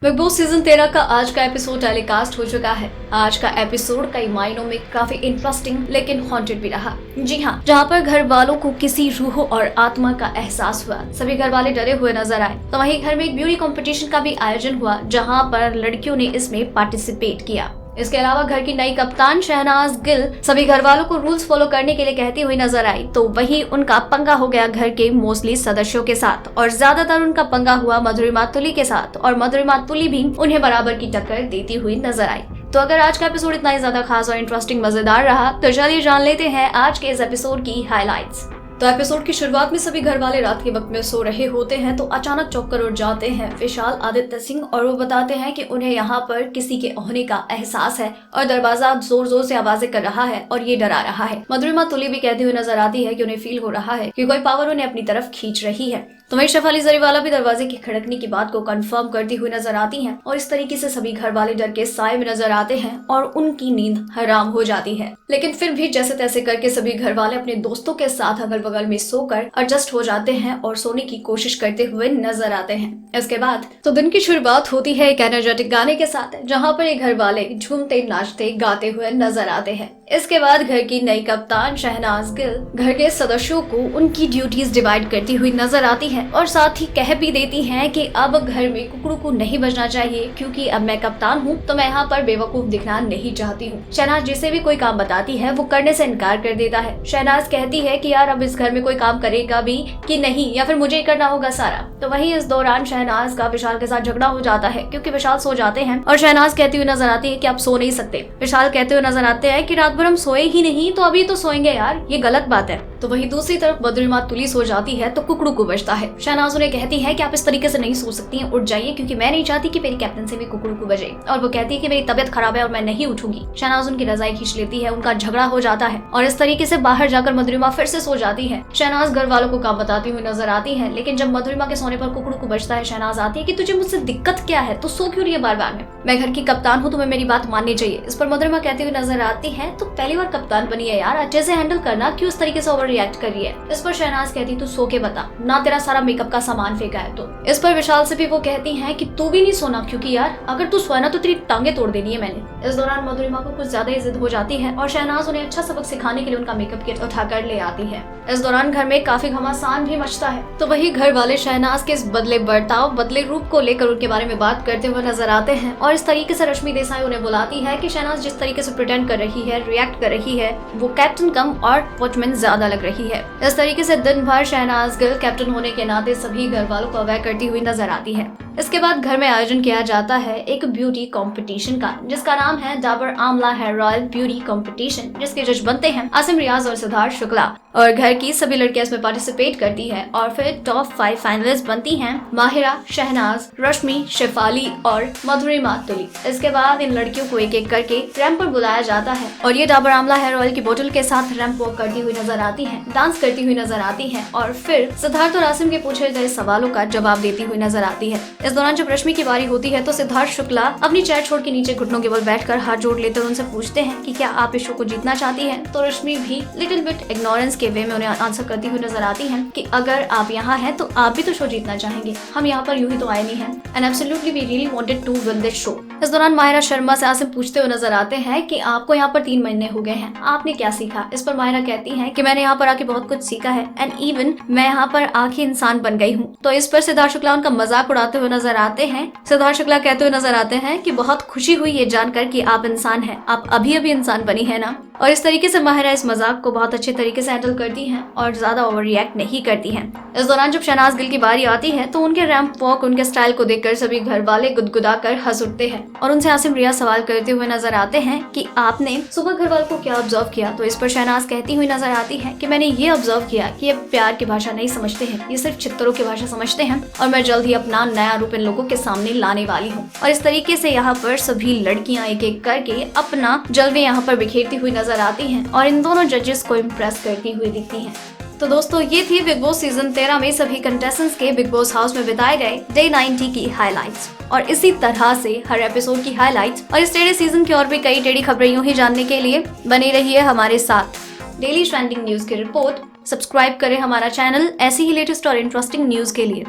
Big boss season 13 का आज का एपिसोड टेलीकास्ट हो चुका है। आज का एपिसोड कई मायनों में काफी इंटरेस्टिंग लेकिन हॉन्टेड भी रहा। जी हाँ, जहाँ पर घर वालों को किसी रूह और आत्मा का एहसास हुआ, सभी घर वाले डरे हुए नजर आए। तो वहीं घर में एक ब्यूटी कंपटीशन का भी आयोजन हुआ, जहाँ पर लड़कियों ने इसमें पार्टिसिपेट किया। इसके अलावा घर की नई कप्तान शहनाज गिल सभी घर वालों को रूल्स फॉलो करने के लिए कहती हुई नजर आई। तो वहीं उनका पंगा हो गया घर के मोस्टली सदस्यों के साथ, और ज्यादातर उनका पंगा हुआ मधुरिमा तुली के साथ, और मधुरिमा तुली भी उन्हें बराबर की टक्कर देती हुई नजर आई। तो अगर आज का एपिसोड इतना ही ज्यादा खास और इंटरेस्टिंग मजेदार रहा, तो चलिए जान लेते हैं आज के इस एपिसोड की हाइलाइट्स। तो एपिसोड की शुरुआत में सभी घर वाले रात के वक्त में सो रहे होते हैं, तो अचानक चौंक कर उठ जाते हैं विशाल आदित्य सिंह, और वो बताते हैं कि उन्हें यहाँ पर किसी के होने का एहसास है और दरवाजा जोर जोर से आवाजें कर रहा है और ये डरा रहा है। मधुरिमा तुली भी कहती हुई नजर आती है कि उन्हें फील हो रहा है कि कोई पावर उन्हें अपनी तरफ खींच रही है। तो वहीं शेफाली जरीवाला भी दरवाजे की खड़कने की बात को कंफर्म करती हुई नजर आती हैं, और इस तरीके से सभी घर वाले डर के साए में नजर आते हैं और उनकी नींद हराम हो जाती है। लेकिन फिर भी जैसे तैसे करके सभी घर वाले अपने दोस्तों के साथ अगल बगल में सोकर एडजस्ट हो जाते हैं और सोने की कोशिश करते हुए नजर आते हैं। इसके बाद तो दिन की शुरुआत होती है एक एनर्जेटिक गाने के साथ, जहाँ पर ये घर वाले झूमते नाचते गाते हुए नजर आते हैं। इसके बाद घर की नई कप्तान शहनाज गिल घर के सदस्यों को उनकी ड्यूटीज डिवाइड करती हुई नजर आती है, और साथ ही कह भी देती हैं कि अब घर में कुकड़ू को नहीं बजना चाहिए, क्योंकि अब मैं कप्तान हूँ तो मैं यहाँ पर बेवकूफ दिखना नहीं चाहती हूँ। शहनाज जिसे भी कोई काम बताती है वो करने से इनकार कर देता है। शहनाज कहती है कि यार अब इस घर में कोई काम करेगा भी कि नहीं, या फिर मुझे ही करना होगा सारा। तो वहीं इस दौरान शहनाज का विशाल के साथ झगड़ा हो जाता है, क्योंकि विशाल सो जाते हैं और शहनाज कहती हुई नजर आती है कि आप सो नहीं सकते। विशाल कहते हुए नजर आते हैं कि रात भर हम सोए ही नहीं, तो अभी तो सोएंगे यार, ये गलत बात है। तो वहीं दूसरी तरफ मधुरिमा तुली सो जाती है तो कुकड़ू को बजता है। शहनाज उन्हें कहती है कि आप इस तरीके से नहीं सो सकती हैं, उठ जाइए, क्योंकि मैं नहीं चाहती कि मेरी कैप्टन से भी कुकड़ू को बजे। और वो कहती है कि मेरी तबियत खराब है और मैं नहीं उठूंगी। शहनाज उनकी रजाई खींच लेती है, उनका झगड़ा हो जाता है, और इस तरीके से बाहर जाकर मधुरिमा फिर से सो जाती है। शहनाज घर वालों को काम बताती हुई नजर आती है, लेकिन जब मधुरिमा के सोने पर कुकड़ू को बजता है, शहनाज आती है कि तुझे मुझसे दिक्कत क्या है, तो सो क्यों रही है बार बार में, मैं घर की कप्तान हूँ, तुम्हें मेरी बात माननी चाहिए। इस पर मधुरिमा कहती हुई नजर आती है, तो पहली बार कप्तान बनी है यार, अच्छे से हैंडल करना, क्यों इस तरीके से ओवर रिएक्ट कर रही है। इस पर शहनाज कहती तू सो के बता ना, तेरा सारा मेकअप का सामान फेंका है तो। इस पर विशाल से भी वो कहती हैं कि तू भी नहीं सोना, क्योंकि यार अगर तू सोया ना तो तेरी टांगे तोड़ देनी है मैंने। इस दौरान मधुरिमा को कुछ ज्यादा ही जिद हो जाती है, और शहनाज उन्हें अच्छा सबक सिखाने के लिए उनका मेकअप किट उठाकर ले आती है। इस दौरान घर में काफी घमासान भी मचता है। तो वही घर वाले शहनाज के इस बदले बर्ताव, बदले रूप को लेकर उनके बारे में बात करते हुए नजर आते हैं, और इस तरीके से रश्मि देसाई उन्हें बुलाती है कि शहनाज जिस तरीके से प्रिटेंड कर रही है, रिएक्ट कर रही है, वो कैप्टन कम और वॉचमैन ज्यादा लग रही है। इस तरीके से दिन भर शहनाज गिल कैप्टन होने के नाते सभी घर वालों को अवॉइड करती हुई नजर आती है। इसके बाद घर में आयोजन किया जाता है एक ब्यूटी कंपटीशन का, जिसका नाम है Dabur amla hair oil beauty competition, जिसके जज बनते हैं आसिम रियाज और सिद्धार्थ शुक्ला, और घर की सभी लड़कियां इसमें पार्टिसिपेट करती है। और फिर टॉप 5 फाइनलिस्ट बनती हैं माहिरा, शहनाज, रश्मि, शेफाली और मधुरिमा तुली। इसके बाद इन लड़कियों को एक एक करके रैंप पर बुलाया जाता है, और ये डाबर आमला हेयर ऑयल की बोतल के साथ रैंप वॉक करती हुई नजर आती है, डांस करती हुई नजर आती है, और फिर सिद्धार्थ और आसिम के पूछे गए सवालों का जवाब देती हुई नजर आती है। इस दौरान जब रश्मि की बारी होती है तो सिद्धार्थ शुक्ला अपनी चेयर छोड़ के नीचे घुटनों के बल बैठकर हाथ जोड़ लेते हुए उनसे पूछते हैं कि क्या आप इस शो को जीतना चाहती हैं। तो रश्मि भी लिटिल बिट इग्नोरेंस के वे में उन्हें आंसर करती हुई नजर आती है कि अगर आप यहाँ हैं तो आप भी तो शो जीतना चाहेंगे, हम यहाँ पर यूं ही तो आए नहीं हैं, and absolutely we really wanted to win this show. इस दौरान माहिरा शर्मा से आसिम पूछते हुए नजर आते हैं कि आपको यहाँ पर 3 महीने हो गए हैं, आपने क्या सीखा। इस पर माहिरा कहती है कि मैंने यहाँ पर आके बहुत कुछ सीखा है, एंड इवन मैं यहाँ पर आके इंसान बन गई हूँ। तो इस पर सिद्धार्थ शुक्ला उनका मजाक उड़ाते हुए नजर आते हैं। सिद्धार्थ शुक्ला कहते हुए नजर आते हैं कि बहुत खुशी हुई ये जानकर कि आप इंसान हैं, आप अभी अभी इंसान बनी है ना। और इस तरीके से माहिरा इस मजाक को बहुत अच्छे तरीके से हैंडल करती हैं और ज्यादा ओवर रिएक्ट नहीं करती हैं। इस दौरान जब शहनाज गिल की बारी आती है तो उनके रैंप वॉक, उनके स्टाइल को देखकर सभी घर वाले गुदगुदा कर हंस उठते हैं, और उनसे आसिम रिया सवाल करते हुए नजर आते हैं कि आपने सुबह घर वालों को क्या ऑब्जर्व किया। तो इस पर शहनाज कहती हुई नजर आती है कि मैंने ये ऑब्जर्व किया कि ये प्यार की भाषा नहीं समझते हैं, ये सिर्फ चित्रों की भाषा समझते हैं, और मैं जल्द ही अपना नया रूप इन लोगों के सामने लाने वाली हूँ। और इस तरीके से यहाँ पर सभी लड़कियां एक एक करके अपना जलवे यहाँ पर बिखेरती हुई नजर आती हैं, और इन दोनों जजेस को इम्प्रेस करती हुई दिखती हैं। तो दोस्तों, ये थी बिग बॉस सीजन 13 में सभी कंटेस्टेंट्स के बिग बॉस हाउस में बिताए गए डे 90 की हाइलाइट्स। और इसी तरह से हर एपिसोड की हाइलाइट्स और इस टेढ़े सीजन की और भी कई टेढ़ी खबरें यूं ही जानने के लिए बने रहिए हमारे साथ। डेली ट्रेंडिंग न्यूज की रिपोर्ट सब्सक्राइब करें हमारा चैनल ऐसी ही लेटेस्ट और इंटरेस्टिंग न्यूज के लिए।